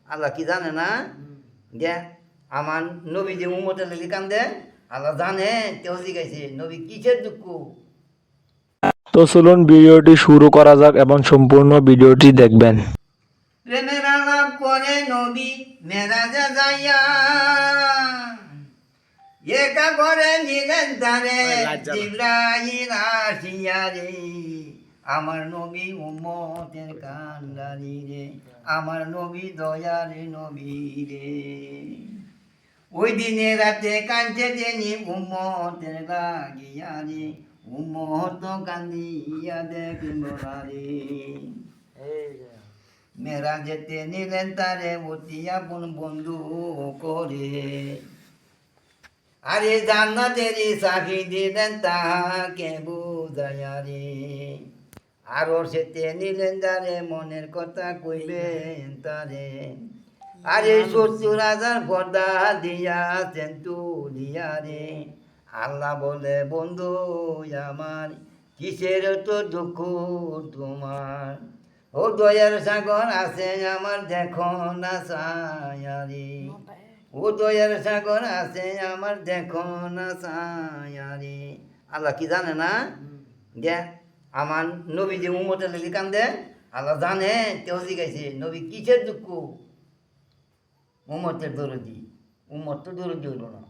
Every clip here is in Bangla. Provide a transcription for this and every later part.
আল্লাহ কি জানে না যে আমার নবী যে উম্মতের লেগে কান্দে আল্লাহ জানে তেও জিগাইছে নবী কিসের দুঃখ। তো চলুন ভিডিওটি শুরু করা যাক এবং সম্পূর্ণ ভিডিওটি দেখবেন। প্রেমের আলাপ করে নবী মেরাজে যাইয়া একা করে নিলেন তারে জিবরাইল আসিয়া রে। আমার নবী উম্মতের কান্ডারি রে, আমার নবী দয়ার নবী রে। ওই দিনে রাতে কাঁদছে যিনি উম্মতের লাগিয়া রে, উম্মত কান্দিয়া দেখল রে। মেরা যেতে নিলেন তারে অতি আপন বন্ধু করে, আরে জান্নাতেরই সাক্ষী দিলেন তাহাকে বুঝাইয়া রে। আরো সেতে নিলেন তারে মনের কথা কইবেন তারে, আরে ৭০,০০০ পর্দা দিয়াছেন তুলিয়া রে। আল্লাহ বলে বন্ধু আমার কিসের তো দুঃখ তোমার, ও দয়ার সাগর আছে আমার দেখো না ছায়া রে। ও দয়ার সাগর আছে আমার দেখো না ছায়া রে। আল্লাহ কি জানে না যে আমার নবী যে উম্মতের লেগে কান্দে আল্লাহ জানে তেও জিগাইছে নবী কিসের দুঃখ। উম্মতের দরদি, উম্মত তো দরদি হইল না।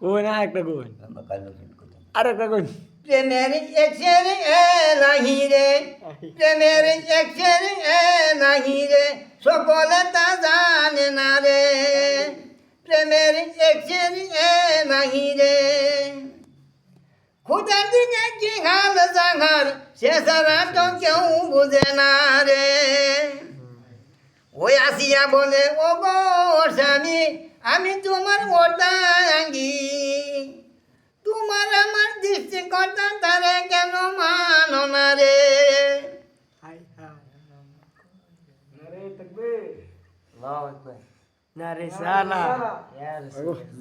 কই না একটা কই আর একটা কই। প্রেমের এক্সের নাহি রে, প্রেমের এক্সের নাহি রে, সকলে তা জানে না রে। প্রেমের এক্সের নাহি রে, খুদার দিনে কি হাল জাহার সে সারা তো কেউ বুঝে না রে। ওই আসিয়া বলে ও গো স্বামী আমি তোমার অর্ধাঙ্গী, তোমার আমার দৃষ্টি কথা তারে কেন মানো না রে।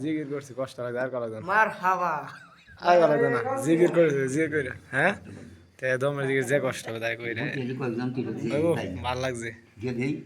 জিকির করছি কষ্ট লাগে আর করা যায় মার হাওয়া আর করা যায় না। জিকির করেছে জিকির করে হ্যাঁ তে দমের জিকির যে কষ্ট তাই কইরে ভাল লাগছে।